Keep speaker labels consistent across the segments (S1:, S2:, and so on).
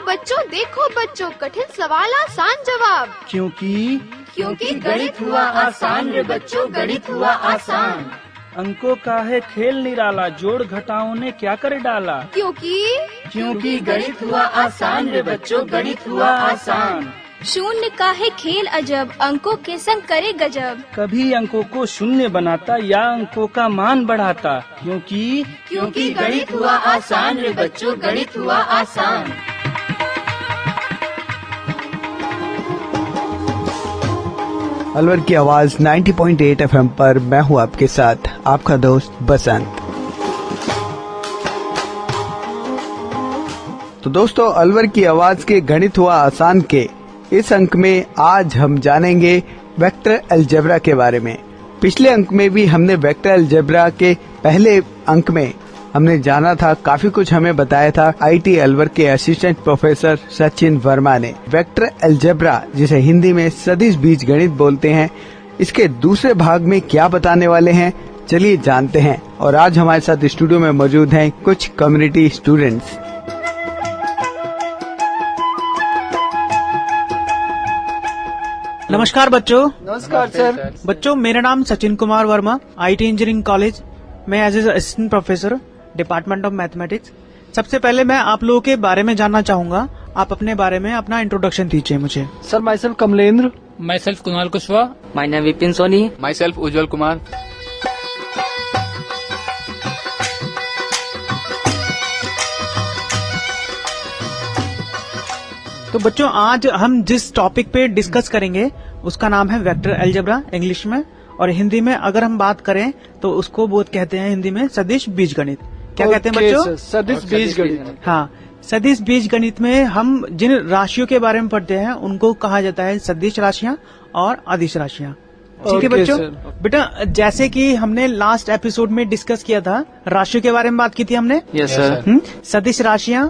S1: देखो बच्चों कठिन सवाल आसान जवाब।
S2: क्योंकि गणित हुआ आसान रे बच्चों, गणित हुआ आसान।
S3: अंकों का है खेल निराला, जोड़ घटाओं ने क्या कर डाला।
S2: क्योंकि गणित हुआ आसान रे बच्चों, गणित हुआ आसान।
S4: शून्य का है खेल अजब, अंकों के संग करे गजब।
S3: कभी अंकों को शून्य बनाता या अंकों का मान बढ़ाता।
S2: क्योंकि गणित हुआ आसान रे बच्चों, गणित हुआ आसान।
S5: अलवर की आवाज 90.8 FM पर मैं हूँ आपके साथ, आपका दोस्त बसंत। तो दोस्तों, अलवर की आवाज के गणित हुआ आसान के इस अंक में आज हम जानेंगे वेक्टर अलजेब्रा के बारे में। पिछले अंक में भी हमने वेक्टर अलजेब्रा के पहले अंक में हमने जाना था, काफी कुछ हमें बताया था आईटी अलवर के असिस्टेंट प्रोफेसर सचिन वर्मा ने। वेक्टर अलजेब्रा, जिसे हिंदी में सदिश बीजगणित बोलते हैं, इसके दूसरे भाग में क्या बताने वाले हैं, चलिए जानते हैं। और आज हमारे साथ स्टूडियो में मौजूद हैं कुछ कम्युनिटी स्टूडेंट्स।
S6: नमस्कार बच्चों।
S7: नमस्कार सर।
S6: बच्चों, मेरा नाम Sachin Kumar Verma, IT engineering college में as a assistant professor, department of mathematics. सबसे पहले मैं आप लोगों के बारे में जानना चाहूंगा। आप अपने बारे में अपना इंट्रोडक्शन दीजिए मुझे।
S7: Sir, myself Kamlendra.
S8: Myself Kunal Kushwaha.
S9: My name Vipin Soni.
S8: Myself Ujjwal Kumar.
S6: तो बच्चों, आज हम जिस टॉपिक पे डिस्कस करेंगे उसका नाम है वेक्टर अलजेब्रा इंग्लिश में, और हिंदी में अगर हम बात करें तो उसको बहुत कहते हैं हिंदी में सदिश बीजगणित। क्या कहते हैं बच्चों?
S7: सदिश बीजगणित।
S6: हाँ, सदिश बीजगणित में हम जिन राशियों के बारे में पढ़ते हैं उनको कहा जाता है सदिश राशियां और अदिश राशियां। ठीक है बच्चों। बेटा, जैसे कि हमने लास्ट एपिसोड में डिस्कस किया था, राशियों के बारे में बात की थी हमने।
S9: Yes sir.
S6: सदिश राशियां,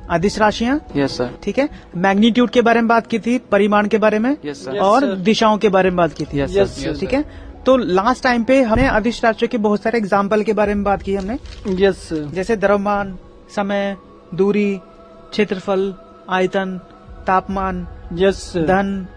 S6: अदिश राशियां।
S9: Yes sir.
S6: ठीक है। मैग्नीट्यूड के बारे में बात की थी, परिमाण के बारे में।
S9: Yes sir.
S6: और दिशाओं के बारे में बात की थी।
S9: Yes sir.
S6: ठीक है। तो लास्ट टाइम पे हमने अदिश राशियों के बहुत सारे एग्जाम्पल के बारे में बात की हमने।
S7: यस।
S6: जैसे द्रव्यमान, समय, दूरी, क्षेत्रफल, आयतन, तापमान,
S7: यस,
S6: धन,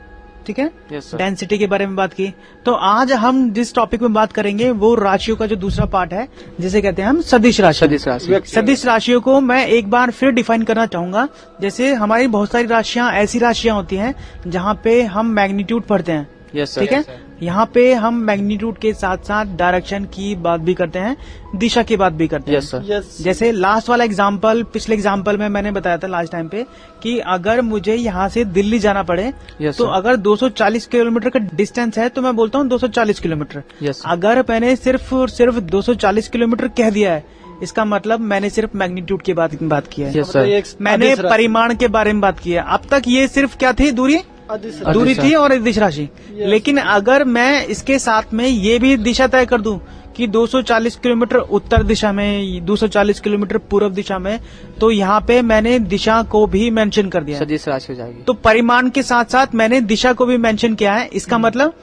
S6: ठीक है,
S9: यस सर।
S6: डेंसिटी के बारे में बात की। तो आज हम जिस टॉपिक में बात करेंगे वो राशियों का जो दूसरा पार्ट है, जिसे कहते हैं हम सदिश राशि। सदिश राशियों को मैं एक बार फिर डिफाइन करना चाहूंगा। जैसे हमारी बहुत सारी राशियां ऐसी राशियां होती हैं जहां पे हम मैग्नीट्यूड पढ़ते हैं।
S9: Yes sir.
S6: ठीक है। यहाँ पे हम मैग्नीट्यूड के साथ साथ डायरेक्शन की बात भी करते हैं, दिशा की बात भी करते हैं।
S9: Yes sir.
S7: यस।
S6: जैसे लास्ट वाला एग्जाम्पल, पिछले एग्जाम्पल में मैंने बताया था लास्ट टाइम पे कि अगर मुझे यहाँ से दिल्ली जाना पड़े तो अगर 240 किलोमीटर का डिस्टेंस है तो मैं बोलता हूँ 240 किलोमीटर।
S9: यस।
S6: अगर मैंने सिर्फ 240 किलोमीटर कह दिया है, इसका मतलब मैंने सिर्फ मैग्नीट्यूड की बात की है।
S9: Yes sir.
S6: मैंने परिमाण के बारे में बात की है। अब तक ये सिर्फ क्या थी? दूरी थी और अदिश राशि। लेकिन अगर मैं इसके साथ में ये भी दिशा तय कर दूं कि 240 किलोमीटर उत्तर दिशा में, 240 किलोमीटर पूर्व दिशा में, तो यहाँ पे मैंने दिशा को भी मेंशन कर दिया।
S9: सदिश राशि हो जाएगी।
S6: तो परिमाण के साथ साथ मैंने दिशा को भी मेंशन किया है। इसका मतलब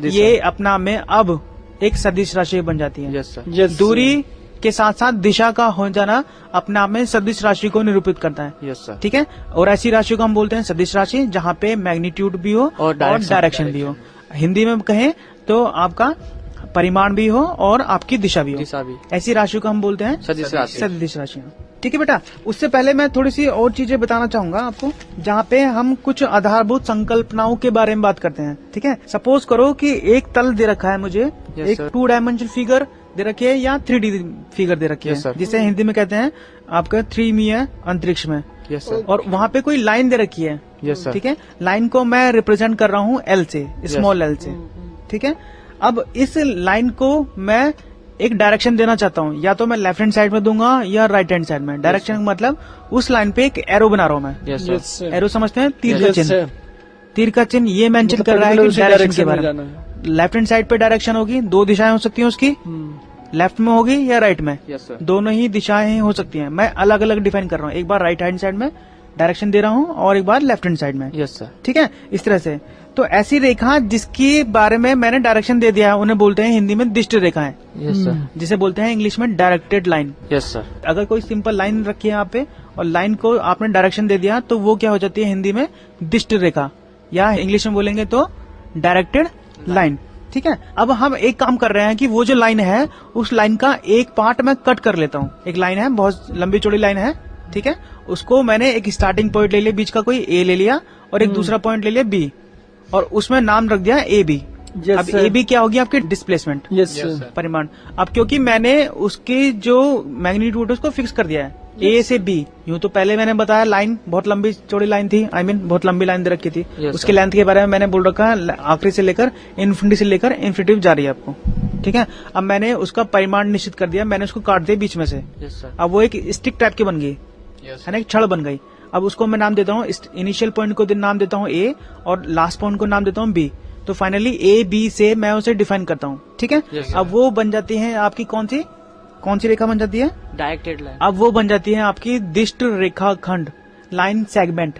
S6: ये अपना में अब एक सदिश राशि बन जाती है।
S9: Yes sir.
S6: दूरी के साथ साथ दिशा का हो जाना अपने आप में सदिश राशि को निरूपित करता है।
S9: Yes sir.
S6: ठीक है। और ऐसी राशि को हम बोलते हैं सदिश राशि जहाँ पे मैग्नीट्यूड भी हो और डायरेक्शन भी हो। हिंदी में कहें तो आपका परिमाण भी हो और आपकी दिशा भी हो। ऐसी राशि को हम बोलते हैं
S9: सदिश राशि।
S6: सदिश राशियां। ठीक है बेटा। उससे पहले मैं थोड़ी सी और चीजें बताना चाहूंगा आपको, जहाँ पे हम कुछ आधारभूत संकल्पनाओं के बारे में बात करते हैं। ठीक है। सपोज करो कि एक तल दे रखा है मुझे, एक 2 डायमेंशनल फिगर दे रखी है या 3D फिगर दे रखी है, जिसे हिंदी में कहते हैं आपका 3D अंतरिक्ष में।
S9: Yes sir.
S6: और वहाँ पे कोई लाइन दे रखी है।
S9: Yes sir.
S6: ठीक है। लाइन को मैं रिप्रेजेंट कर रहा हूँ L से, स्मॉल L से। ठीक है। अब इस लाइन को मैं एक डायरेक्शन देना चाहता हूँ, या तो मैं लेफ्ट हैंड साइड में दूंगा या राइट हैंड साइड में। डायरेक्शन मतलब उस लाइन पे एक एरो बना रहा हूँ मैं।
S9: Yes sir.
S6: एरो समझते हैं? तीर का चिन्ह। तीर का चिन्ह ये मेंशन कर रहा है कि डायरेक्शन के बारे में। लेफ्ट हैंड साइड पे डायरेक्शन होगी, 2 दिशाएं हो सकती हैं उसकी, लेफ्ट में होगी या राइट में।
S9: Yes sir.
S6: दोनों ही दिशाएं हो सकती हैं। मैं अलग अलग डिफाइन कर रहा हूँ, एक बार राइट हैंड साइड में डायरेक्शन दे रहा हूँ और एक बार लेफ्ट हैंड साइड में।
S9: Yes sir.
S6: ठीक है। इस तरह से तो ऐसी रेखा जिसके बारे में मैंने डायरेक्शन दे दिया है उन्हें बोलते हैं हिंदी में दिष्ट रेखाएं,
S9: यस सर,
S6: जिसे बोलते हैं इंग्लिश में डायरेक्टेड लाइन।
S9: यस सर,
S6: अगर कोई सिंपल लाइन रखी है यहाँ पे और लाइन को आपने डायरेक्शन दे दिया तो वो क्या हो जाती है हिंदी में दिष्ट रेखा, या इंग्लिश में बोलेंगे तो डायरेक्टेड लाइन। ठीक है, अब हम एक काम कर रहे हैं कि वो जो लाइन है उस लाइन का एक पार्ट मैं कट कर लेता हूँ। एक लाइन है, बहुत लंबी चौड़ी लाइन है, ठीक है, उसको मैंने एक स्टार्टिंग पॉइंट ले लिया, बीच का कोई ए ले लिया और एक दूसरा पॉइंट ले लिया बी, और उसमें नाम रख दिया ए बी। अब ए बी क्या होगी आपकी डिस्प्लेसमेंट,
S7: यस सर,
S6: परिमाण। अब क्योंकि मैंने उसकी जो मैग्नीट्यूड है उसको फिक्स कर दिया है ए से बी। यूं तो पहले मैंने बताया लाइन बहुत लंबी चौड़ी लाइन थी, I mean, बहुत लंबी लाइन दे रखी थी। उसके लेंथ के बारे में मैंने बोल रखा है आखिरी से लेकर इन्फिनिटी से लेकर इन्फिनिटी जा रही है आपको। ठीक है, अब मैंने उसका परिमाण निश्चित कर दिया, मैंने उसको काट दिया बीच में से।
S9: यस सर,
S6: अब वो एक स्टिक टाइप की बन गई है ना, एक छड़ बन गई। अब उसको मैं नाम देता हूँ, इनिशियल पॉइंट को नाम देता हूँ ए और लास्ट पॉइंट को नाम देता हूँ बी। तो फाइनली ए बी से मैं उसे डिफाइन करता हूँ। ठीक है, अब वो बन जाती है आपकी कौन सी रेखा बन जाती है,
S9: डायरेक्टेड लाइन।
S6: अब वो बन जाती है आपकी दिष्ट रेखा खंड, लाइन सेगमेंट।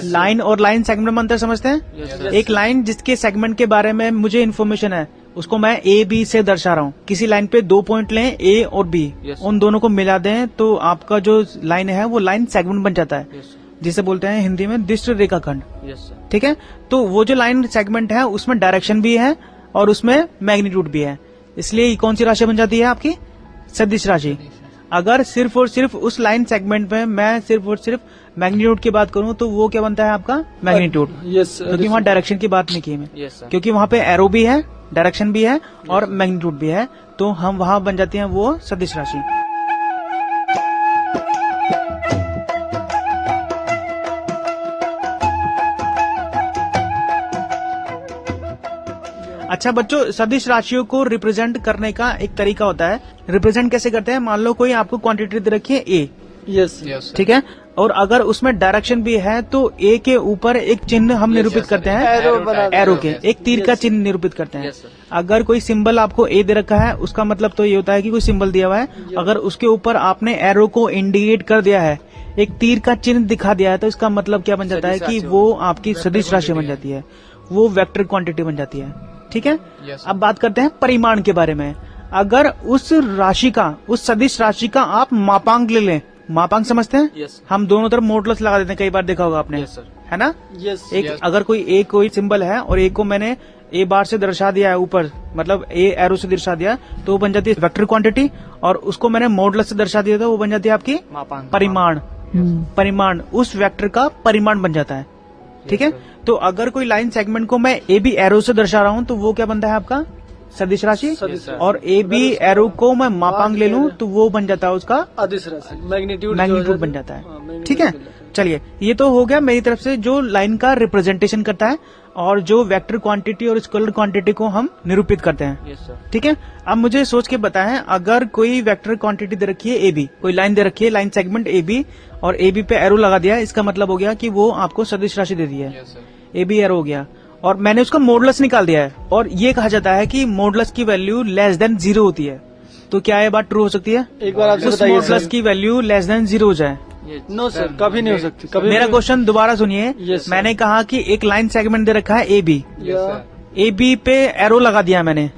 S6: लाइन और लाइन सेगमेंट में अंतर समझते हैं। एक लाइन जिसके सेगमेंट के बारे में मुझे इन्फॉर्मेशन है उसको मैं ए बी से दर्शा रहा हूँ। किसी लाइन पे 2 पॉइंट लें ए और बी, उन दोनों को मिला दें तो आपका जो लाइन है वो लाइन सेगमेंट बन जाता है, जिसे बोलते हैं हिंदी में दिष्ट रेखा खंड। ठीक है, तो वो जो लाइन सेगमेंट है उसमें डायरेक्शन भी है और उसमें मैग्नीट्यूड भी है, इसलिए ये कौन सी राशि बन जाती है आपकी, सदिश राशि। अगर सिर्फ और सिर्फ उस लाइन सेगमेंट में मैं सिर्फ और सिर्फ मैग्नीट्यूड की बात करूं तो वो क्या बनता है आपका मैग्नीट्यूड।
S7: यस
S6: क्योंकि वहाँ डायरेक्शन की बात नहीं की मैं,
S9: यस सर,
S6: क्योंकि वहाँ पे एरो भी है, डायरेक्शन भी है और मैग्नीट्यूड भी है, तो हम वहाँ बन जाती है वो सदिश राशि। अच्छा बच्चों, सदिश राशियों को रिप्रेजेंट करने का एक तरीका होता है। रिप्रेजेंट कैसे करते हैं, मान लो कोई आपको क्वांटिटी दे रखी है ए,
S7: यस,
S6: ठीक है, और अगर उसमें डायरेक्शन भी है तो ए के ऊपर एक चिन्ह हम निरूपित करते हैं, एरो के एक तीर का चिन्ह निरूपित करते हैं। अगर कोई सिंबल आपको ए दे रखा है उसका मतलब तो ये होता है कि कोई सिंबल दिया हुआ है, अगर उसके ऊपर आपने एरो को इंडिकेट कर दिया है, एक तीर का चिन्ह दिखा दिया है, तो इसका मतलब क्या बन जाता है कि वो आपकी सदिश राशि बन जाती है, वो वेक्टर क्वांटिटी बन जाती है। ठीक है, अब बात करते हैं परिमाण के बारे में। अगर उस राशि का, उस सदिश राशि का आप मापांक ले लें, मापांक समझते हैं,
S9: यस,
S6: हम दोनों तरफ मोडुलस लगा देते हैं, कई बार देखा होगा आपने,
S9: यस सर,
S6: है ना।
S7: यस,
S6: एक अगर कोई सिंबल है और एक को मैंने ए बार से दर्शा दिया है ऊपर, मतलब ए एरो से दर्शा दिया, तो वो बन जाती है वेक्टर क्वांटिटी, और उसको मैंने मोडुलस से दर्शा दिया था, वो बन जाती है आपकी
S9: मापांक,
S6: परिमाण। परिमाण उस वेक्टर का परिमाण बन जाता है। ठीक है, तो अगर कोई लाइन सेगमेंट को मैं ए बी एरो से दर्शा रहा हूँ तो वो क्या बनता है आपका सदिश राशि, और ए बी एरो को मैं मापांक ले लूँ तो वो बन जाता है उसका
S7: अदिश राशि, मैग्नीट्यूड
S6: बन जाता है। ठीक है, चलिए ये तो हो गया मेरी तरफ से जो लाइन का रिप्रेजेंटेशन करता है और जो वेक्टर क्वांटिटी और स्केलर क्वांटिटी को हम निरूपित करते हैं।
S9: यस सर,
S6: ठीक है, अब मुझे सोच के बताएं, अगर कोई वेक्टर क्वांटिटी दे रखी है ए बी, कोई लाइन दे रखी है, लाइन सेगमेंट ए बी, और ए बी पे एरो लगा दिया, इसका मतलब हो गया कि वो आपको सदिश राशि दे दी है, ए बी एरो हो गया, और मैंने उसका मोडुलस निकाल दिया है, और ये कहा जाता है कि मोडुलस की वैल्यू लेस देन 0 होती है। तो क्या ये बात ट्रू हो सकती है,
S7: एक बार आपसे
S6: उस
S7: बताइए
S6: मोडुलस की वैल्यू लेस देन 0 हो जाए?
S7: नो सर, कभी नहीं हो सकती, कभी
S6: मेरा क्वेश्चन दोबारा सुनिए।
S7: Yes,
S6: मैंने कहा कि एक लाइन सेगमेंट दे रखा है ए बी, ए बी पे एरो लगा दिया मैंने,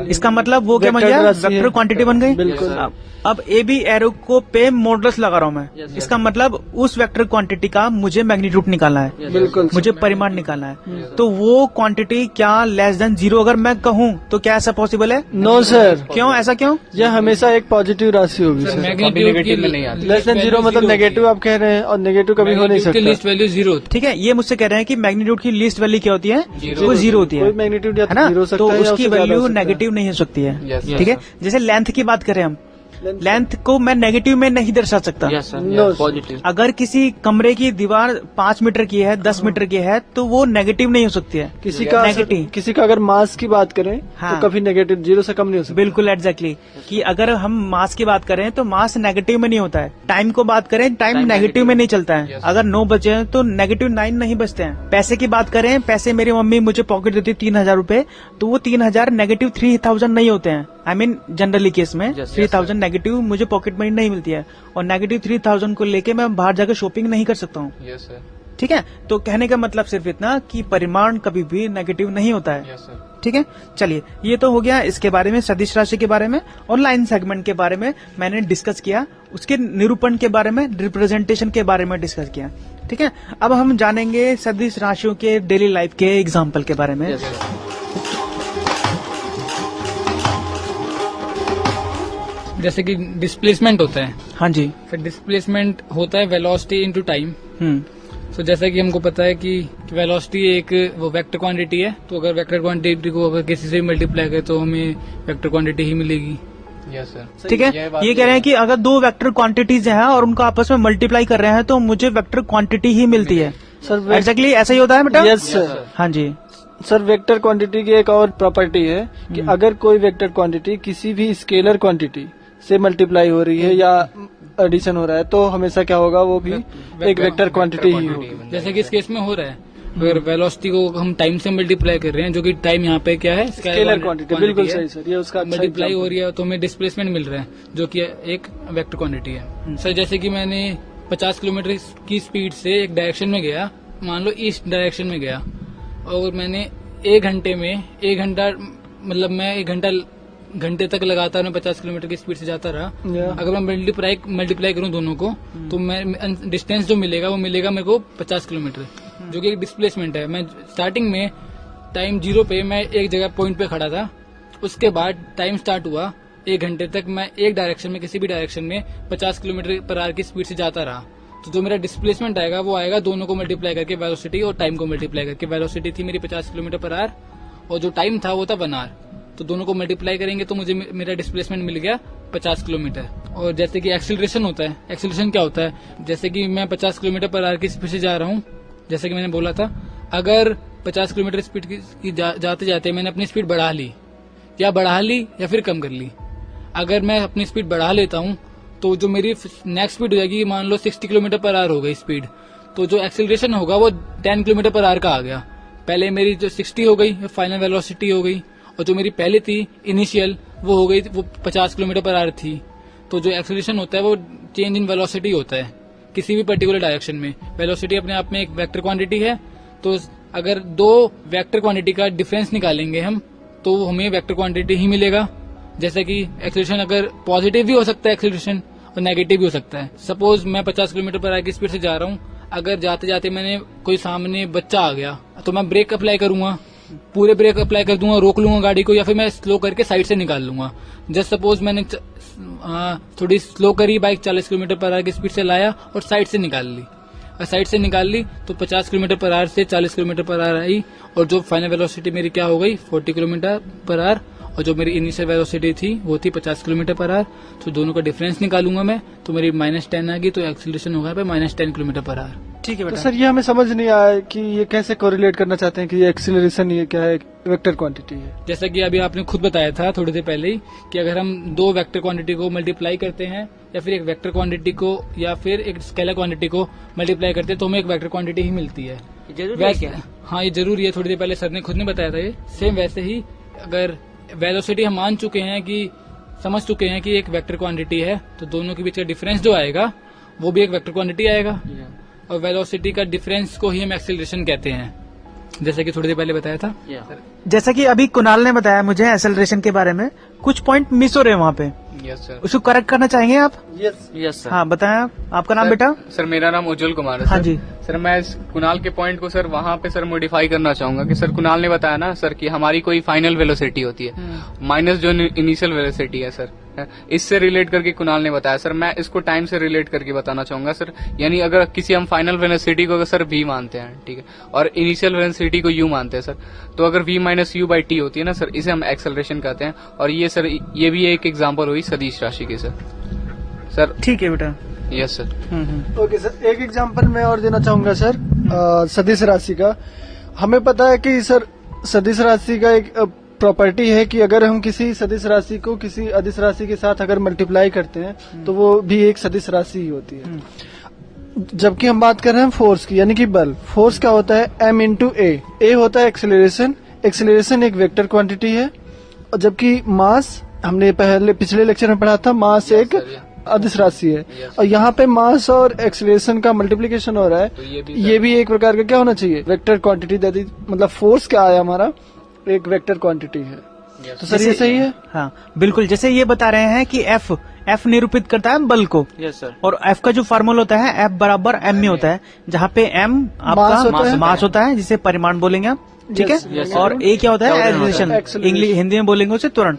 S6: इसका मतलब वो क्या बन गया, वेक्टर क्वांटिटी बन गई।
S7: बिल्कुल।
S6: अब ए बी एरो को पे मोडुलस लगा रहा हूँ मैं, इसका मतलब उस वेक्टर क्वांटिटी का मुझे मैग्नीट्यूड निकालना है,
S7: बिल्कुल
S6: मुझे परिमाण निकालना है। तो वो क्वांटिटी क्या लेस देन 0 अगर मैं कहूँ तो क्या ऐसा पॉसिबल है?
S7: नो सर,
S6: क्यों, ऐसा क्यों?
S7: यह हमेशा एक पॉजिटिव राशि होगी सर।
S8: नेगेटिव में नहीं आती,
S7: लेस देन 0 मतलब नेगेटिव आप कह रहे हैं, और नेगेटिव कभी हो नहीं सकता।
S8: Least value 0।
S6: ठीक है, ये मुझसे कह रहे हैं कि मैग्नीट्यूड की लिस्ट वैल्यू क्या होती है, वो 0 होती
S7: कोई
S6: है,
S7: मैग्नीट्यूड या
S6: है ना,
S7: 0 हो
S6: तो
S7: सकता है या
S6: उसकी
S7: उससे ज्यादा
S6: वैल्यू
S7: हो सकता है।
S6: नेगेटिव नहीं हो सकती है।
S8: Yes,
S6: ठीक है, जैसे लेंथ की बात करें हम, लेंथ को मैं नेगेटिव में नहीं दर्शा सकता।
S9: यस सर,
S7: No,
S9: पॉजिटिव,
S6: अगर किसी कमरे की दीवार 5 मीटर की है, 10 मीटर की है, तो वो नेगेटिव नहीं हो सकती है, नेगेटिव।
S7: किसी का अगर मास की बात करें
S6: हाँ।
S7: तो कभी नेगेटिव 0 से कम नहीं हो सकता।
S6: बिल्कुल एग्जैक्टली, कि अगर हम मास की बात करें तो मास नेगेटिव में नहीं होता है। टाइम को बात करें, टाइम नेगेटिव में नहीं चलता है। अगर 9 बजे हैं तो नेगेटिव 9 नहीं बजते हैं। पैसे की बात करें, पैसे मेरी मम्मी मुझे पॉकेट देती 3000 रूपये, तो वो 3000 नेगेटिव 3000 नहीं होते हैं। आई मीन जनरली केस में 3000 नेगेटिव मुझे पॉकेट मनी नहीं मिलती है, और नेगेटिव 3000 को लेके मैं बाहर जाकर शॉपिंग नहीं कर सकता हूँ। ठीक है, तो कहने का मतलब सिर्फ इतना कि परिमाण कभी भी नेगेटिव नहीं होता है। ठीक है, चलिए ये तो हो गया इसके बारे में, सदिश राशि के बारे में और लाइन सेगमेंट के बारे में मैंने डिस्कस किया, उसके निरूपण के बारे में, रिप्रेजेंटेशन के बारे में डिस्कस किया। ठीक है, अब हम जानेंगे सदिश राशियों के डेली लाइफ के एग्जाम्पल के बारे में।
S8: जैसे कि डिस्प्लेसमेंट होता है,
S6: हाँ जी।
S8: फिर डिस्प्लेसमेंट होता है वेलोसिटी इनटू टाइम। तो जैसा कि हमको पता है कि वेलोसिटी एक वो वेक्टर क्वांटिटी है, तो अगर वेक्टर क्वांटिटी को अगर किसी से मल्टीप्लाई करें तो हमें वेक्टर क्वांटिटी ही मिलेगी।
S7: Yes sir.
S6: ठीक है, ये कह रहे हैं कि अगर दो वेक्टर क्वांटिटीज हैं और उनको आपस में मल्टीप्लाई कर रहे हैं तो मुझे वेक्टर क्वांटिटी ही मिलती है।
S7: सर
S6: एग्जैक्टली ऐसा ही होता है बेटा?
S7: Yes sir.
S6: हाँ जी
S7: सर, वेक्टर क्वांटिटी की एक और प्रॉपर्टी है कि अगर कोई वेक्टर क्वांटिटी किसी भी स्केलर क्वांटिटी से मल्टीप्लाई हो रही है या एडिशन हो रहा है तो हमेशा क्या होगा, वो भी एक वेक्टर क्वांटिटी ही होगी।
S8: जैसे कि इस केस में हो रहा है, अगर वेलोसिटी को हम टाइम से मल्टीप्लाई कर रहे हैं, जो कि टाइम यहाँ पे क्या है,
S7: स्केलर क्वांटिटी। बिल्कुल सही सर, ये उसका
S8: मल्टीप्लाई हो रही है तो हमें डिस्प्लेसमेंट मिल रहा है जो कि एक वेक्टर क्वांटिटी है। सर जैसे कि मैंने 50 किलोमीटर की स्पीड से एक डायरेक्शन में गया, मान लो ईस्ट डायरेक्शन में गया, और मैंने 1 घंटे में 1 घंटा मतलब मैं 1 घंटे तक लगातार मैं 50 किलोमीटर की स्पीड से जाता रहा। अगर मैं मल्टीप्लाई करूं दोनों को तो मैं डिस्टेंस जो मिलेगा वो मिलेगा मेरे को 50 किलोमीटर, जो कि एक डिस्प्लेसमेंट है। मैं स्टार्टिंग में टाइम 0 पे मैं एक जगह पॉइंट पे खड़ा था, उसके बाद टाइम स्टार्ट हुआ 1 घंटे तक मैं एक डायरेक्शन में किसी भी डायरेक्शन में 50 किलोमीटर पर आवर की स्पीड से जाता रहा। तो जो मेरा डिस्प्लेसमेंट आएगा वो आएगा दोनों को मल्टीप्लाई करके, वेलोसिटी और टाइम को मल्टीप्लाई करके। वेलोसिटी थी मेरी 50 किलोमीटर पर आवर और जो टाइम था वो था 1 आवर, तो दोनों को मल्टीप्लाई करेंगे तो मुझे मेरा डिस्प्लेसमेंट मिल गया 50 किलोमीटर। और जैसे कि एक्सीलरेशन होता है, एक्सीलरेशन क्या होता है, जैसे कि मैं 50 किलोमीटर पर आवर की स्पीड से जा रहा हूँ, जैसे कि मैंने बोला था, अगर 50 किलोमीटर स्पीड की जाते जाते मैंने अपनी स्पीड बढ़ा ली या फिर कम कर ली। अगर मैं अपनी स्पीड बढ़ा लेता हूँ तो जो मेरी नेक्स्ट स्पीड हो जाएगी, मान लो 60 किलोमीटर पर आवर हो गई स्पीड, तो जो एक्सीलरेशन होगा वो 10 किलोमीटर पर आवर का आ गया। पहले मेरी जो 60 हो गई फाइनल वेलोसिटी हो गई, और जो मेरी पहले थी इनिशियल वो हो गई, वो 50 किलोमीटर पर आवर थी। तो जो एक्सीलरेशन होता है वो चेंज इन वेलोसिटी होता है किसी भी पर्टिकुलर डायरेक्शन में। वेलोसिटी अपने आप में एक वेक्टर क्वांटिटी है, तो अगर 2 वेक्टर क्वांटिटी का डिफरेंस निकालेंगे हम तो हमें वेक्टर क्वांटिटी ही मिलेगा। जैसे कि एक्सीलरेशन अगर पॉजिटिव भी हो सकता है एक्सीलरेशन और नेगेटिव भी हो सकता है। सपोज मैं 50 किलोमीटर पर आवर की स्पीड से जा रहा हूँ, अगर जाते जाते मैंने कोई सामने बच्चा आ गया तो मैं ब्रेक अप्लाई करूंगा, पूरे ब्रेक अप्लाई कर दूंगा, रोक लूंगा गाड़ी को, या फिर मैं स्लो करके साइड से निकाल लूंगा। जस्ट सपोज मैंने थोड़ी स्लो करी बाइक, 40 किलोमीटर पर आवर की स्पीड से लाया और साइड से निकाल ली, और साइड से निकाल ली तो 50 किलोमीटर पर आवर से 40 किलोमीटर पर आवर आई, और जो फाइनल वेलोसिटी मेरी क्या हो गई 40 किलोमीटर पर आवर, और जो मेरी इनिशियल वेलोसिटी थी वो थी 50 किलोमीटर पर आवर। तो दोनों का डिफरेंस निकालूंगा मैं, तो मेरी -10 आ गई, तो एक्सीलरेशन होगा -10 किलोमीटर पर आवर।
S6: ठीक है
S7: तो
S6: बेटा।
S7: सर ये हमें समझ नहीं आया कि ये कैसे कोरिलेट करना चाहते हैं कि ये एक्सीलरेशन ये क्या है, वेक्टर क्वांटिटी है।
S8: जैसा कि अभी आपने खुद बताया था थोड़ी देर पहले ही कि अगर हम 2 वेक्टर क्वांटिटी को मल्टीप्लाई करते हैं या फिर एक वेक्टर क्वांटिटी को या फिर एक स्केलर क्वांटिटी को मल्टीप्लाई करते हैं तो हमें एक वेक्टर क्वांटिटी ही मिलती है। हाँ, ये जरूरी है, थोड़ी देर पहले सर ने खुद ने बताया था। ये सेम वैसे ही अगर वेलोसिटी हम मान चुके हैं कि समझ चुके हैं कि एक वेक्टर क्वांटिटी है, तो दोनों के बीच का डिफरेंस जो आएगा वो भी एक वेक्टर क्वांटिटी आएगा, और वेलोसिटी का डिफरेंस को ही हम एक्सीलरेशन कहते हैं, जैसे कि थोड़ी देर पहले बताया था।
S6: जैसा कि अभी कुणाल ने बताया मुझे एक्सेलरेशन के बारे में, कुछ पॉइंट मिस हो रहे हैं वहाँ पे।
S8: Yes sir.
S6: उसको करेक्ट करना चाहेंगे आप?
S9: Yes sir.
S6: हाँ बताएं आप, आपका नाम बेटा?
S10: सर मेरा नाम उज्जवल कुमार है।
S6: हाँ जी
S10: सर, मैं कुणाल के पॉइंट को सर वहाँ पे सर मॉडिफाई करना चाहूंगा कि सर कुणाल ने बताया ना सर कि हमारी कोई फाइनल वेलोसिटी होती है माइनस जो इनिशियल वेलोसिटी है सर, इससे रिलेट करके कुणाल ने बताया। सर मैं इसको टाइम से रिलेट करके बताना चाहूंगा सर, यानी अगर किसी हम फाइनल वेलोसिटी को सर v मानते हैं, ठीक है, और इनिशियल वेलोसिटी को u मानते हैं सर, तो अगर v minus u by T होती है ना सर, इसे हम एक्सेलरेशन कहते हैं। और ये सर ये भी एक एग्जाम्पल हुई सदिश राशि की सर।
S6: ठीक है बेटा।
S10: Yes sir.
S7: ओके सर, एक एग्जांपल मैं और देना चाहूंगा सर सदिश राशि का। हमें पता है कि सर सदिश राशि का एक प्रॉपर्टी है कि अगर हम किसी सदिश राशि को किसी अदिश राशि के साथ अगर मल्टीप्लाई करते हैं तो वो भी एक सदिश राशि ही होती है। जबकि हम बात कर रहे हैं फोर्स की, यानी कि बल। फोर्स क्या होता है? m इंटू ए होता है एक्सेलरेशन। एक्सेलरेशन एक वेक्टर क्वांटिटी है, और जबकि मास हमने पिछले लेक्चर में पढ़ा था, मास एक अदिश राशि है, और यहाँ पे मास और एक्सेलरेशन का मल्टीप्लिकेशन हो रहा है,
S10: तो
S7: ये भी एक प्रकार का क्या होना चाहिए, वेक्टर क्वांटिटी, मतलब फोर्स क्या है हमारा, एक वेक्टर क्वांटिटी है। तो सर ये सही है?
S6: हाँ बिल्कुल, जैसे ये बता रहे हैं कि एफ निरूपित करता है बल को।
S9: Yes sir.
S6: और एफ का जो फार्मूला होता है एफ बराबर एम में होता है, जहाँ पे एम आपका मास होता है, जिसे परिमाण बोलेंगे आप, ठीक है। और ए क्या होता है, एक्सेलरेशन, इंग्लिश हिंदी में बोलेंगे उसे त्वरण।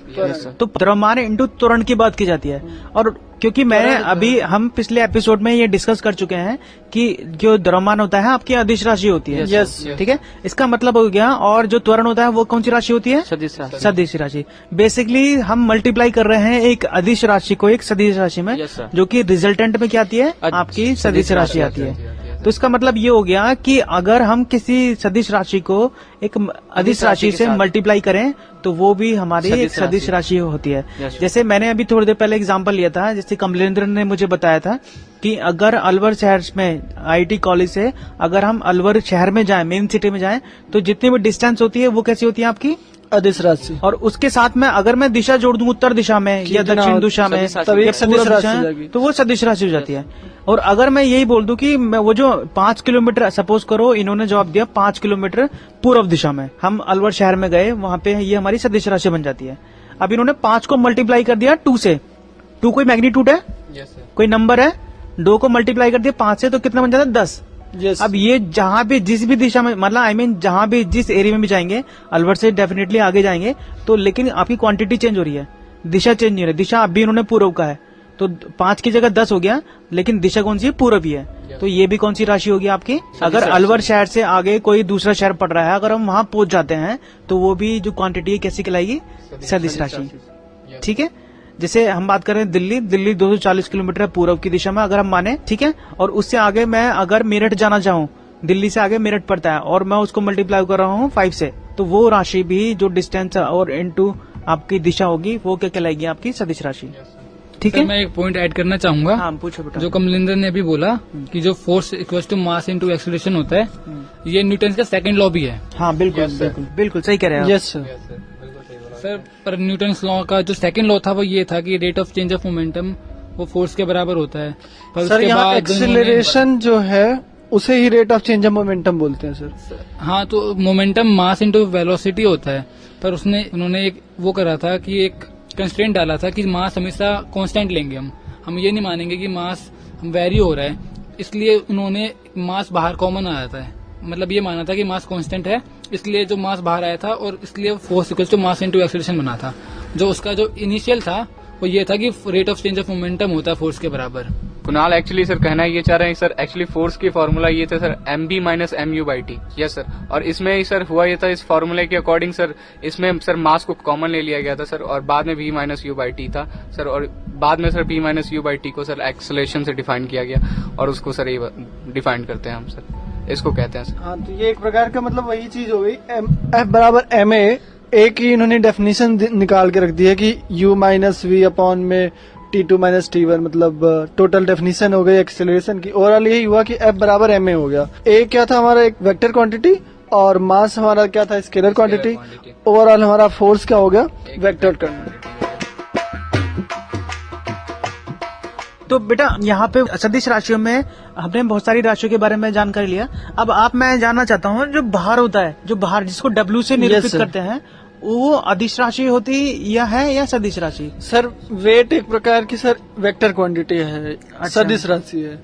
S6: तो द्रव्यमान इंटू त्वरण की बात की जाती है। और क्योंकि मैंने अभी हम पिछले एपिसोड में ये डिस्कस कर चुके हैं कि जो द्रव्यमान होता है आपकी अदिश राशि होती है, ठीक है, इसका मतलब हो गया। और जो त्वरण होता है वो कौन सी राशि होती है,
S9: सदिश राशि।
S6: सदिश राशि। बेसिकली हम मल्टीप्लाई कर रहे हैं एक अदिश राशि को एक सदिश राशि में, जो कि रिजल्टेंट में क्या आती है, आपकी सदिश राशि आती है। तो इसका मतलब ये हो गया कि अगर हम किसी सदिश राशि को एक अदिश राशि से मल्टीप्लाई करें तो वो भी हमारी एक सदिश राशि होती है। जैसे मैंने अभी थोड़ी देर पहले एग्जांपल लिया था, जैसे कमलेंद्र ने मुझे बताया था कि अगर अलवर शहर में आईटी कॉलेज से अगर हम अलवर शहर में जाएं, मेन सिटी में जाएं, तो जितनी भी डिस्टेंस होती है वो कैसी होती है आपकी,
S7: अदिश राशि।
S6: और उसके साथ में अगर मैं दिशा जोड़ दूं उत्तर दिशा में या दक्षिण दिशा में,
S7: तब एक सदिश राशि हो जाएगी,
S6: तो वो सदिश राशि हो जाती है। और अगर मैं यही बोल दूं कि मैं वो जो 5 किलोमीटर, सपोज करो इन्होंने जवाब दिया 5 किलोमीटर पूर्व दिशा में, हम अलवर शहर में गए, वहां पे ये हमारी सदिश राशि बन जाती है। अब इन्होंने 5 को मल्टीप्लाई कर दिया 2 से, 2 कोई मैग्नीट्यूड है, कोई नंबर है, 2 को मल्टीप्लाई कर दिया 5 से, तो कितना बन जाता है, 10। अब ये जहां भी जिस भी दिशा में, मतलब जहां भी जिस एरिया में भी जाएंगे, अलवर से डेफिनेटली आगे जाएंगे, तो लेकिन आपकी क्वांटिटी चेंज हो रही है, दिशा चेंज नहीं हो रही। दिशा अभी इन्होंने पूर्व का है, तो 5 की जगह 10 हो गया, लेकिन दिशा कौन सी है, पूर्व ही है। तो ये भी कौन सी राशि होगी आपकी। अगर अलवर शहर से आगे कोई दूसरा शहर पड़ रहा है, अगर हम वहां पहुंच जाते हैं, तो वो भी जो क्वांटिटी है कैसी कहलाएगी, सदिश राशि, ठीक है। जैसे हम बात करें दिल्ली 240 किलोमीटर है पूर्व की दिशा में, अगर हम माने, ठीक है, और उससे आगे मैं अगर मेरठ जाना चाहूँ, दिल्ली से आगे मेरठ पड़ता है, और मैं उसको मल्टीप्लाई कर रहा हूँ 5 से, तो वो राशि भी जो डिस्टेंस और इनटू आपकी दिशा होगी, वो क्या कहलाएगी, आपकी सदिश राशि, ठीक है।
S8: मैं एक पॉइंट ऐड करना चाहूंगा।
S6: हाँ पूछो बेटा।
S8: जो कमलेंद्र ने अभी बोला कि जो force equal to mass into acceleration होता है, ये न्यूटन का सेकंड लॉ भी है।
S6: हाँ बिल्कुल बिल्कुल सही कह रहे हैं।
S7: यस
S8: सर, पर न्यूटन लॉ का जो सेकंड लॉ था वो ये था कि rate of change of momentum वो फोर्स के बराबर होता है। पर
S7: सर
S8: उसके
S7: यहाँ
S8: बाद
S7: एक्सेलरेशन जो है उसे ही rate of change of momentum बोलते हैं सर।
S8: हाँ, तो मोमेंटम मास इनटू वेलोसिटी होता है, पर उन्होंने एक वो करा था कि एक कंस्ट्रेंट डाला था कि मास हमेशा कांस्टेंट लेंगे, हम ये नहीं मानेंगे कि मास हम वेरी हो रहा है, इसलिए उन्होंने मास बाहर कॉमन आया था, मतलब ये माना था कि मास कांस्टेंट है, इसलिए जो मास बाहर आया था, और इसलिए force equal to mass into acceleration बना था। जो उसका जो इनिशियल था वो ये था कि rate of change of momentum होता है फोर्स के बराबर।
S10: कुणाल एक्चुअली सर कहना ये चाह रहे हैं सर, एक्चुअली फोर्स की फॉर्मूला ये था sir mb minus mu/t। Yes sir, और इसमें सर हुआ ये था, इस फॉर्मूले के अकॉर्डिंग सर इसमें सर मास को कॉमन ले लिया गया था सर, और बाद में v माइनस u/t था सर, और बाद में सर p माइनस u/t को सर एक्सेलरेशन से डिफाइन किया गया, और उसको सर ये डिफाइन करते हैं हम सर, इसको कहते हैं सर।
S7: हाँ, तो ये एक प्रकार का मतलब वही चीज हो गई, F बराबर ma, एक ही इन्होंने डेफिनेशन निकाल के रख दी है कि u माइनस वी अपॉन में T2 माइनस T1, मतलब टोटल डेफिनेशन हो गई एक्सेलरेशन की। ओवरऑल यही हुआ कि F बराबर ma हो गया। A क्या था हमारा, एक वेक्टर क्वांटिटी, और मास हमारा क्या था, स्केलर क्वांटिटी। ओवरऑल हमारा फोर्स क्या हो गया, वेक्टर क्वांटिटी।
S6: तो बेटा यहाँ पे सदिश राशियों में हमने बहुत सारी राशियों के बारे में जानकारी लिया। अब मैं जानना चाहता हूँ, जो भार होता है, जो भार जिसको W से निरूपित करते हैं, वो अदिश राशि होती या सदिश राशि।
S7: सर वेट एक प्रकार की सर वेक्टर क्वांटिटी है,
S6: अच्छा।
S7: सदिश राशि है,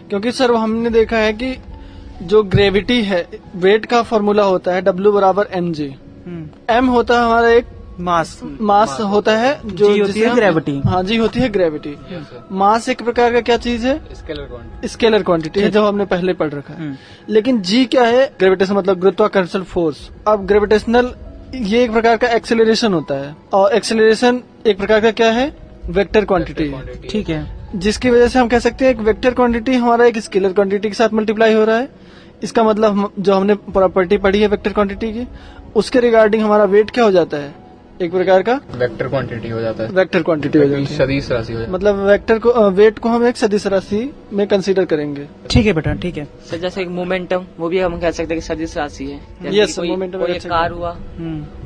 S7: क्योंकि सर हमने देखा है कि जो ग्रेविटी है, वेट का फॉर्मूला होता है W बराबर mg। m होता है हमारा एक मास होता है, जो
S6: जी होती है ग्रेविटी।
S7: हाँ जी होती है ग्रेविटी। मास एक प्रकार का क्या चीज है, स्केलर क्वांटिटी है, जो हमने पहले पढ़ रखा है। लेकिन जी क्या है, ग्रेविटेशन मतलब गुरुत्वाकर्षण फोर्स। अब ग्रेविटेशनल ये एक प्रकार का एक्सेलरेशन होता है, और एक्सेलरेशन एक प्रकार का क्या है, वेक्टर क्वांटिटी है,
S6: ठीक है,
S7: जिसकी वजह से हम कह सकते हैं एक वेक्टर क्वांटिटी हमारा एक स्केलर क्वांटिटी के साथ मल्टीप्लाई हो रहा है। इसका मतलब जो हमने प्रॉपर्टी पढ़ी है वेक्टर क्वांटिटी की, उसके रिगार्डिंग हमारा वेट क्या हो जाता है, एक प्रकार का
S10: वेक्टर क्वांटिटी हो जाता है,
S7: वेक्टर क्वांटिटी हो जाती है,
S10: सदिश राशि हो जाती है।
S7: मतलब वेक्टर को वेट को हम एक सदिश राशि में कंसीडर करेंगे।
S6: ठीक है बेटा, ठीक है।
S9: सर जैसे एक मोमेंटम, वो भी हम कह सकते हैं कि सदिश राशि है। जैसे
S7: यस,
S9: कोई
S7: मोमेंटम
S9: एक कार हुआ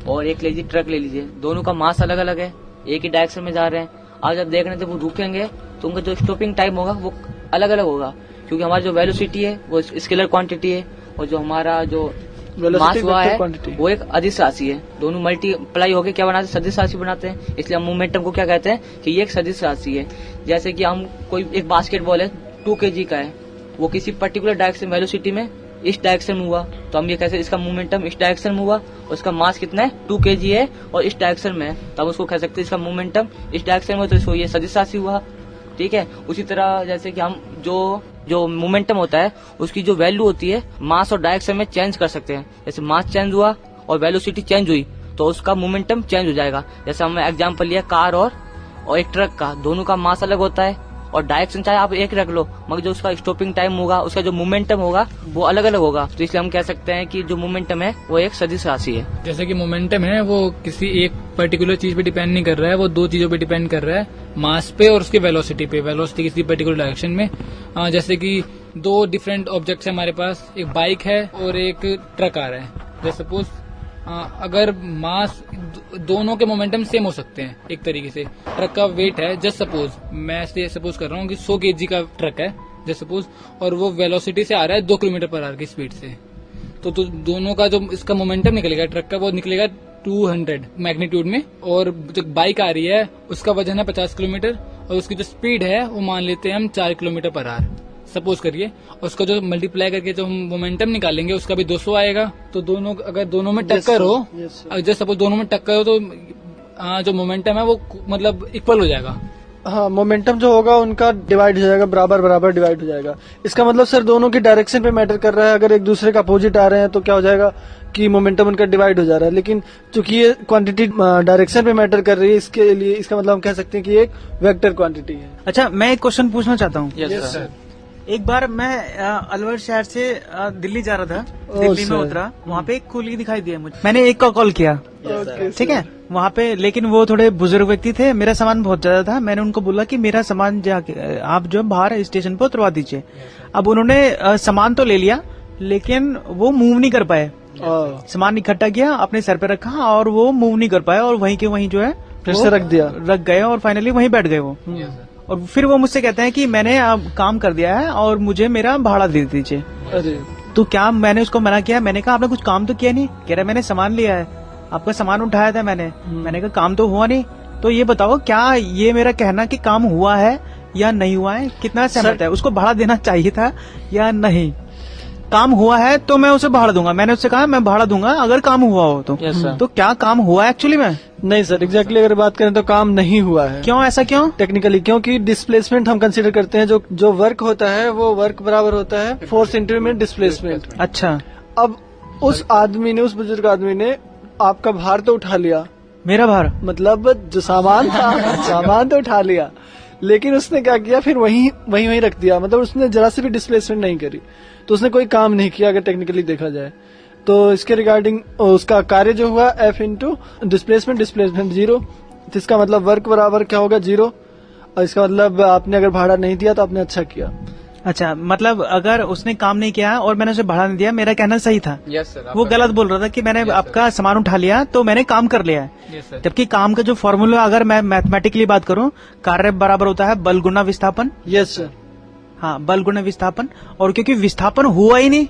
S9: और एक ले लीजिए ट्रक ले लीजिए, दोनों का मास अलग अलग है, एक ही डायरेक्शन में जा रहे हैं, आप जब देखने जब वो रुकेंगे तो उनका जो स्टॉपिंग टाइम होगा वो अलग अलग होगा, क्योंकि हमारी जो वेलोसिटी है वो स्केलर क्वांटिटी है और जो हमारा जो मास हुआ है वो एक अदिश राशि है। दोनों मल्टीप्लाई होके क्या बनाते हैं, सदिश राशि बनाते हैं। इसलिए हम मोमेंटम को क्या कहते हैं कि ये एक सदिश राशि है। जैसे कि हम कोई एक बास्केटबॉल है 2 kg का है, वो किसी पर्टिकुलर डायरेक्शन वेलोसिटी में इस डायरेक्शन में हुआ तो हम ये कैसे इसका मोमेंटम इस डायरेक्शन में हुआ, उसका मास कितना है 2 kg है और इस डायरेक्शन में है, तो हम उसको कह सकते हैं इसका मोमेंटम इस डायरेक्शन में, तो इसको ये सदिश राशि हुआ। ठीक है, उसी तरह जैसे कि हम जो मोमेंटम होता है उसकी जो वैल्यू होती है मास और डायरेक्शन में चेंज कर सकते हैं। जैसे मास चेंज हुआ और वेलोसिटी चेंज हुई तो उसका मोमेंटम चेंज हो जाएगा। जैसे हमने एग्जांपल लिया कार और एक ट्रक का, दोनों का मास अलग होता है और डायरेक्शन चाहे आप एक रख लो, मगर जो उसका स्टॉपिंग टाइम होगा, उसका जो मोमेंटम होगा वो अलग अलग होगा। तो इसलिए हम कह सकते हैं कि जो मोमेंटम है वो एक सदिश राशि है।
S8: जैसे कि मोमेंटम है वो किसी एक पर्टिकुलर चीज पे डिपेंड नहीं कर रहा है, वो 2 चीजों पे डिपेंड कर रहा है, मास पे और उसके वेलोसिटी पे। वेलोसिटी किसी पर्टिकुलर डायरेक्शन में, जैसे कि 2 डिफरेंट ऑब्जेक्ट्स है हमारे पास, एक बाइक है और एक ट्रक आ रहा है। जैसे सपोज अगर मास दोनों के मोमेंटम सेम हो सकते हैं एक तरीके से। ट्रक का वेट है, जस्ट सपोज मैं सपोज कर रहा हूँ कि 100 kg का ट्रक है जस्ट सपोज, और वो वेलोसिटी से आ रहा है 2 km/h की स्पीड से, तो दोनों का जो इसका मोमेंटम निकलेगा ट्रक का वो निकलेगा 200 मैग्नीट्यूड में, और जो बाइक आ रही है उसका वजन है 50 किलोमीटर और उसकी जो स्पीड है वो मान लेते हैं हम 4 km/h सपोज करिए। उसका जो मल्टीप्लाई करके जो हम मोमेंटम निकालेंगे उसका भी 200 आएगा। तो दोनों अगर दोनों में टक्कर हो, जैसे सपोज दोनों में टक्कर हो तो जो मोमेंटम है वो मतलब इक्वल हो जाएगा।
S7: हाँ, मोमेंटम जो होगा उनका डिवाइड हो जाएगा, बराबर बराबर डिवाइड हो जाएगा। इसका मतलब सर दोनों की डायरेक्शन पे मैटर कर रहा है। अगर एक दूसरे का अपोजिट आ रहे हैं तो क्या हो जाएगा कि मोमेंटम उनका डिवाइड हो जा रहा है। लेकिन चूंकि ये क्वांटिटी डायरेक्शन पे मैटर कर रही है, इसके लिए इसका मतलब हम कह सकते हैं कि एक वेक्टर क्वांटिटी है।
S6: अच्छा, मैं एक क्वेश्चन पूछना चाहता हूँ।
S7: Yes sir.
S6: एक बार मैं अलवर शहर से दिल्ली जा रहा था, दिल्ली में उतरा, वहाँ पे एक कुली दिखाई दिया मुझे। मैंने एक का कॉल किया, ठीक है, वहाँ पे, लेकिन वो थोड़े बुजुर्ग व्यक्ति थे, मेरा सामान बहुत ज्यादा था। मैंने उनको बोला कि मेरा सामान जाके आप जो बाहर स्टेशन पे उतरवा दीजिए। अब उन्होंने सामान तो ले लिया लेकिन वो मूव नहीं कर पाए। सामान इकट्ठा किया, अपने सर पे रखा और वो मूव नहीं कर पाए और वहीं के वहीं जो है
S7: फिर से रख
S6: गए और फाइनली वहीं बैठ गए वो। और फिर वो मुझसे कहते हैं कि मैंने अब काम कर दिया है और मुझे मेरा भाड़ा दे दीजिए।
S7: अरे
S6: तो क्या, मैंने उसको मना किया, मैंने कहा आपने कुछ काम तो किया नहीं। कह रहा मैंने सामान लिया है, आपका सामान उठाया था मैंने कहा काम तो हुआ नहीं। तो ये बताओ क्या ये मेरा कहना कि काम हुआ है या नहीं हुआ है, कितना सहमत है? उसको भाड़ा देना चाहिए था या नहीं? काम हुआ है तो मैं उसे भाड़ा दूंगा, मैंने उससे कहा मैं भाड़ा दूंगा अगर काम हुआ हो तो। तो क्या काम हुआ है एक्चुअली में?
S7: नहीं सर, एग्जैक्टली अगर बात करें तो काम नहीं हुआ है।
S6: क्यों, ऐसा क्यों?
S7: टेक्निकली क्योंकि डिस्प्लेसमेंट हम कंसीडर करते हैं, जो वर्क होता है वो वर्क बराबर होता है फोर्स इंटू डिस्प्लेसमेंट।
S6: अच्छा,
S7: अब उस आदमी ने, उस बुजुर्ग आदमी ने आपका भार तो उठा लिया,
S6: मेरा भार
S7: मतलब जो सामान था सामान तो उठा लिया, लेकिन उसने क्या किया फिर वहीं रख दिया। मतलब उसने जरा से भी डिस्प्लेसमेंट नहीं करी, तो उसने कोई काम नहीं किया अगर टेक्निकली देखा जाए तो। इसके रिगार्डिंग उसका कार्य जो हुआ F इंटू डिस्प्लेसमेंट 0, तो इसका मतलब वर्क बराबर क्या होगा 0, और इसका मतलब आपने अगर भाड़ा नहीं दिया तो आपने अच्छा किया।
S6: अच्छा, मतलब अगर उसने काम नहीं किया और मैंने उसे भाड़ा नहीं दिया, मेरा कहना सही था।
S10: Yes sir.
S6: वो गलत बोल रहा था कि मैंने आपका सामान उठा लिया तो मैंने काम कर लिया है। जबकि काम का जो फॉर्मूला अगर मैं मैथमेटिकली बात करूं, कार्य बराबर होता है बल गुना विस्थापन।
S7: Yes sir.
S6: हाँ, बल गुना विस्थापन। और क्योंकि विस्थापन हुआ ही नहीं,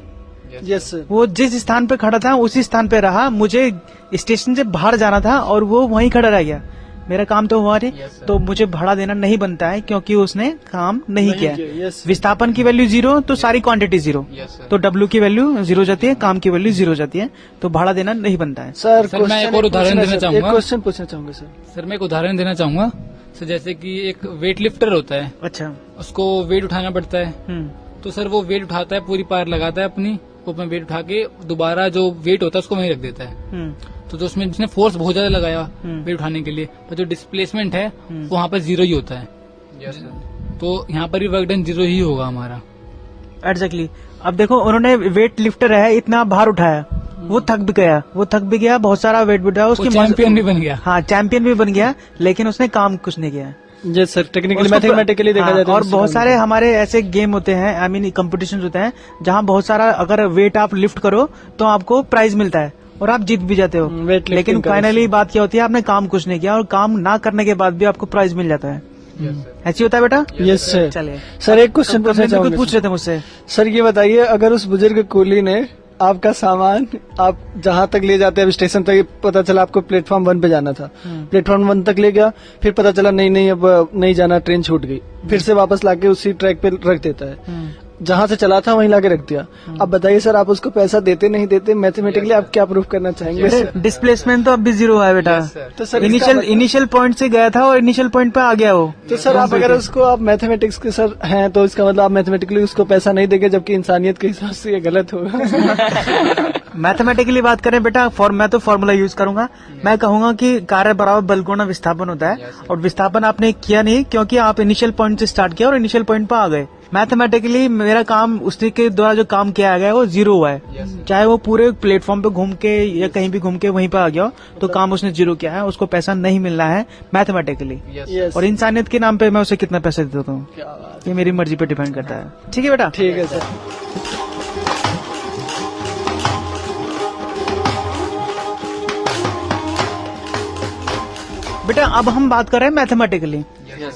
S7: यस सर,
S6: वो जिस स्थान पे खड़ा था उसी स्थान पे रहा, मुझे स्टेशन से बाहर जाना था और वो वहीं खड़ा रह गया, मेरा काम तो हुआ नहीं। तो मुझे भाड़ा देना नहीं बनता है क्योंकि उसने काम नहीं किया। विस्थापन की वैल्यू 0 तो सारी क्वांटिटी 0, तो W की वैल्यू 0 जाती है, काम की वैल्यू 0 जाती है, तो भाड़ा देना नहीं बनता है।
S7: सर
S8: मैं एक और उदाहरण देना चाहूंगा।
S7: एक क्वेश्चन पूछना चाहूंगा सर
S8: मैं एक उदाहरण देना चाहूंगा। सर जैसे कि एक वेट लिफ्टर होता है,
S6: अच्छा,
S8: उसको वेट उठाना पड़ता है। तो सर वो वेट उठाता है, पूरी पार लगाता है अपनी, वो अपना वेट उठा के दोबारा जो वेट होता है उसको वहीं रख देता है। तो उसमें जिसने फोर्स बहुत ज्यादा लगाया वेट उठाने के लिए, पर जो डिस्प्लेसमेंट है वो वहाँ पर 0 ही होता है। तो यहाँ पर भी वर्क डन 0 ही होगा हमारा।
S6: एग्जैक्टली। अब देखो, उन्होंने वेट लिफ्टर है, इतना भार उठाया, वो थक भी गया, बहुत सारा वेट भी उठाया, उसकी
S8: चैंपियन भी बन गया।
S6: हाँ, चैंपियन भी बन गया, लेकिन उसने काम कुछ नहीं किया।
S7: यस सर, टेक्निकली मैथमेटिकली देखा जाए तो।
S6: और बहुत सारे हमारे ऐसे गेम होते हैं, आई मीन कॉम्पिटिशन होते हैं, जहाँ बहुत सारा अगर वेट आप लिफ्ट करो तो आपको प्राइज मिलता है, और आप जीत भी जाते हो। लेकिन फाइनली बात क्या होती है, आपने काम कुछ नहीं किया और काम ना करने के बाद भी आपको प्राइज मिल जाता है। ऐसी होता है बेटा?
S7: Yes sir.
S6: चलिए
S7: सर एक क्वेश्चन पूछना चाहूंगा।
S6: पूछ रहे थे मुझसे
S7: सर, ये बताइए अगर उस बुजुर्ग कूली ने आपका सामान आप जहां तक ले जाते हैं स्टेशन तक, पता चला आपको प्लेटफॉर्म 1 पे जाना था, प्लेटफॉर्म 1 तक ले गया, फिर पता चला नहीं अब नहीं जाना, ट्रेन छूट गई, फिर से वापस लाके उसी ट्रैक पे रख देता है, जहां से चला था वहीं लाके रख दिया। अब बताइए सर, आप उसको पैसा देते नहीं देते, मैथमेटिकली आप क्या प्रूफ करना चाहेंगे?
S6: डिस्प्लेसमेंट तो अब भी 0 है बेटा।
S7: तो सर
S6: इनिशियल पॉइंट से गया था और इनिशियल पॉइंट पे आ गया वो।
S7: तो सर आप अगर उसको आप मैथमेटिक्स के सर हैं तो इसका मतलब आप मैथमेटिकली उसको पैसा नहीं देंगे, जबकि इंसानियत के हिसाब से ये गलत होगा।
S6: मैथमेटिकली बात करें बेटा, मैं तो फॉर्मूला यूज करूंगा। मैं कहूंगा कि कार्य बराबर बल गुणा विस्थापन होता है, और विस्थापन आपने किया नहीं क्योंकि आप इनिशियल पॉइंट से स्टार्ट किया और इनिशियल पॉइंट पे आ गए। मैथमेटिकली मेरा काम उसने के द्वारा जो काम किया गया है वो 0 हुआ है। चाहे वो पूरे प्लेटफॉर्म पे घूम के या कहीं भी घूम के वहीं पे आ गया हो, तो काम उसने 0 किया है, उसको पैसा नहीं मिलना है मैथमेटिकली। और इंसानियत के नाम पे मैं उसे कितना पैसा देता हूँ ये मेरी मर्जी पे डिपेंड करता है। ठीक है बेटा?
S7: ठीक है सर।
S6: बेटा अब हम बात कर रहे हैं मैथमेटिकली।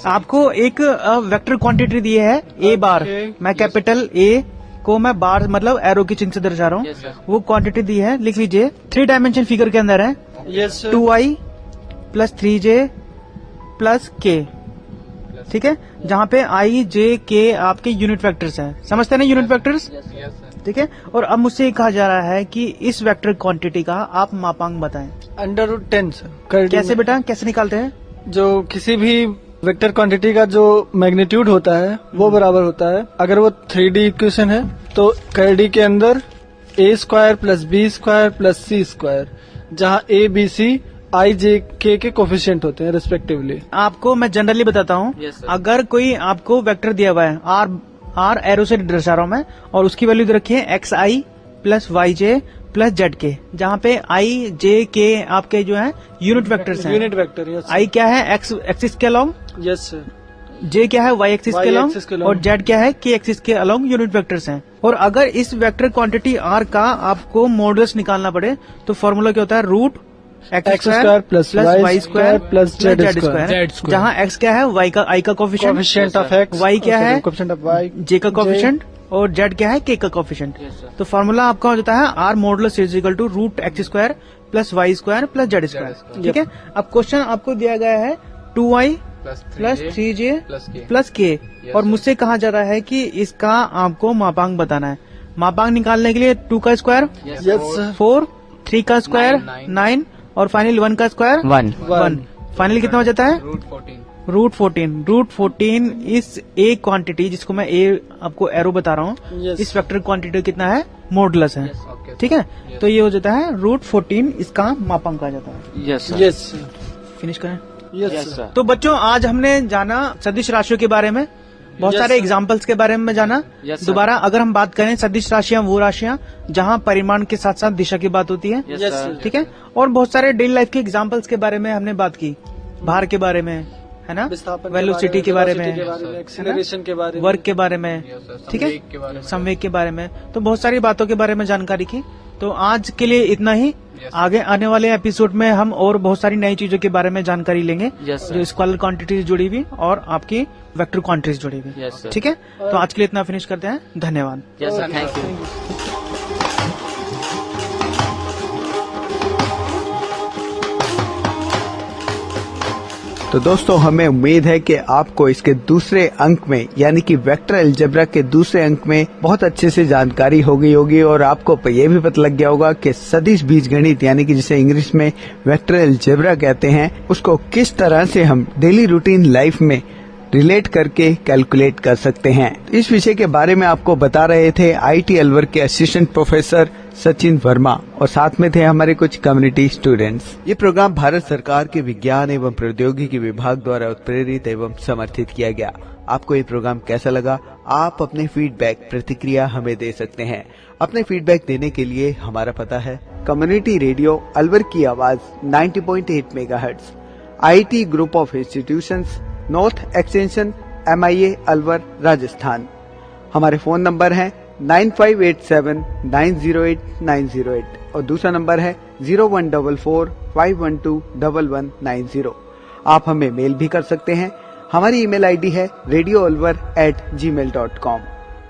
S6: आपको एक वेक्टर क्वांटिटी दी है A बार, मैं कैपिटल A को मैं बार मतलब एरो की चिन्ह से दर्शा रहा हूँ, वो क्वांटिटी दी है, लिख लीजिए। 3 डायमेंशन फिगर के अंदर है 2i + 3j + k, ठीक है, जहाँ पे i j k आपके यूनिट वेक्टर्स हैं, समझते हैं ना यूनिट वेक्टर्स? ठीक है। और अब मुझसे ये कहा जा रहा है कि इस वेक्टर क्वांटिटी का आप मापांक बताएं।
S7: √10 सर।
S6: कैसे बेटा, कैसे निकालते हैं?
S7: जो किसी भी वेक्टर क्वांटिटी का जो मैग्नीट्यूड होता है वो बराबर होता है, अगर वो 3D इक्वेशन है तो कर्डी के अंदर a² + b² + c², जहाँ a b c i j k के कोफिशिएंट होते हैं रिस्पेक्टिवली।
S6: आपको मैं जनरली बताता हूँ, अगर कोई आपको वेक्टर दिया हुआ है r एरो से दर्शा रहा हूँ मैं, और उसकी वैल्यू दे रखी है xi + yj + zk, जहाँ पे i j k आपके जो है यूनिट वेक्टर्स हैं।
S7: Unit vector, yes.
S6: i क्या है x एक्सिस के अलोंग,
S7: यस सर।
S6: j क्या है y एक्सिस के अलोंग, और z क्या है k एक्सिस के अलोंग यूनिट वेक्टर्स हैं। और अगर इस वेक्टर क्वांटिटी r का आपको मॉडुलस निकालना पड़े तो फॉर्मूला क्या होता है, √x² + y² + z², जहाँ x क्या है y का i का कोफिशिएंट
S7: ऑफ x,
S6: y क्या है
S7: कोफिशिएंट ऑफ y,
S6: j का कोफिशिएंट, और z क्या है k का कोफिशिएंट। तो फॉर्मूला आपका हो जाता है r modulus = √x² + y² + z²। ठीक है। अब क्वेश्चन आपको दिया गया है 2i + 3j + k, और मुझसे कहा जा रहा है कि इसका आपको मापांक बताना है। मापांक निकालने के लिए 2 का स्क्वायर 4, 3 का स्क्वायर 9, और फाइनल 1 का स्क्वायर 1। फाइनल कितना हो जाता है? √14। इस ए क्वांटिटी जिसको मैं ए आपको एरो बता रहा हूँ, इस वेक्टर क्वांटिटी कितना है, मॉडुलस है। ठीक है। तो ये हो जाता है √14, इसका मापांक आ जाता है।
S7: यस।
S6: फिनिश करें।
S7: Yes sir.
S6: तो बच्चों आज हमने जाना सदिश राशियों के बारे में, बहुत सारे एग्जाम्पल्स के बारे में जाना। दोबारा अगर हम बात करें, सदिश राशियां वो राशियां जहां परिमाण के साथ साथ दिशा की बात होती है। ठीक है। और बहुत सारे डेली लाइफ के एग्जाम्पल्स के बारे में हमने बात की, भार के बारे में, है ना, वेलोसिटी के बारे में,
S7: एक्सीलरेशन के बारे में,
S6: वर्क के बारे में, ठीक है, संवेग के बारे में, तो बहुत सारी बातों के बारे में जानकारी की। तो आज के लिए इतना ही। आगे आने वाले एपिसोड में हम और बहुत सारी नई चीजों के बारे में जानकारी लेंगे, जो स्केलर क्वांटिटीज जुड़ी हुई और आपकी वेक्टर क्वांटिटीज जुड़ी हुई। ठीक है। तो आज के लिए इतना फिनिश करते हैं। धन्यवाद।
S9: Thank you.
S5: तो दोस्तों, हमें उम्मीद है कि आपको इसके दूसरे अंक में यानी कि वेक्टर अलजेब्रा के दूसरे अंक में बहुत अच्छे से जानकारी हो गई होगी, और आपको ये भी पता लग गया होगा कि सदिश बीजगणित यानी कि जिसे इंग्लिश में वेक्टर अलजेब्रा कहते हैं, उसको किस तरह से हम डेली रूटीन लाइफ में रिलेट करके कैलकुलेट कर सकते हैं। इस विषय के बारे में आपको बता रहे थे IIT अलवर के असिस्टेंट प्रोफेसर सचिन वर्मा, और साथ में थे हमारे कुछ कम्युनिटी स्टूडेंट्स। ये प्रोग्राम भारत सरकार के विज्ञान एवं प्रौद्योगिकी विभाग द्वारा उत्प्रेरित एवं समर्थित किया गया। आपको ये प्रोग्राम कैसा लगा? आप अपने फीडबैक प्रतिक्रिया हमें दे सकते हैं। अपने फीडबैक देने के लिए हमारा पता है कम्युनिटी रेडियो अलवर की आवाज 90.8 megahertz, IIT group of institutions, north extension MIA Alwar Rajasthan. हमारे फोन नंबर हैं 9587908908 और दूसरा नंबर है 014451211190। आप हमें मेल भी कर सकते हैं। हमारी ईमेल आईडी है radioalwar@gmail.com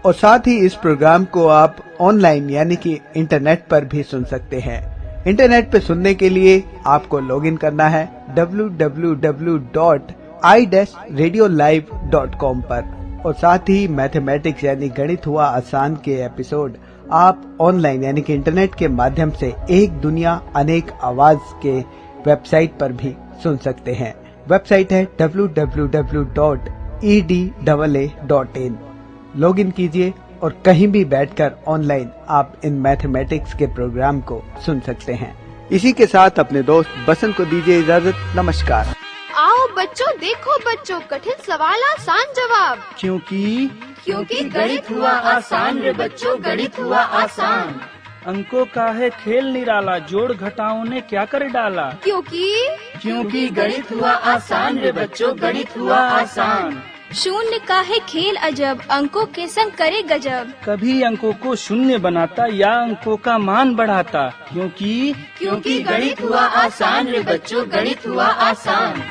S5: और साथ ही इस प्रोग्राम को आप ऑनलाइन यानी कि इंटरनेट पर भी सुन सकते हैं। इंटरनेट पे सुनने के लिए आपको लॉगिन करना है www.i-radiolive.com पर और साथ ही मैथमेटिक्स यानी गणित हुआ आसान के एपिसोड आप ऑनलाइन यानी कि इंटरनेट के माध्यम से एक दुनिया अनेक आवाज के वेबसाइट पर भी सुन सकते हैं। वेबसाइट है www.edaa.in। लॉगिन कीजिए और कहीं भी बैठकर ऑनलाइन आप इन मैथमेटिक्स के प्रोग्राम को सुन सकते हैं। इसी के साथ अपने दोस्त बसंत को दीजिए इजाजत। नमस्कार।
S1: आओ बच्चों देखो बच्चों कठिन सवाल आसान जवाब।
S2: क्योंकि गणित हुआ आसान रे बच्चों, गणित हुआ आसान।
S3: अंकों का है खेल निराला, जोड़ घटाओं ने क्या कर डाला।
S2: क्योंकि गणित हुआ आसान रे बच्चों, गणित हुआ आसान।
S4: शून्य का है खेल अजब, अंकों के संग करे गजब।
S3: कभी अंकों को शून्य बनाता या अंकों का मान बढ़ाता।
S2: क्योंकि गणित हुआ आसान रे बच्चों, गणित हुआ आसान।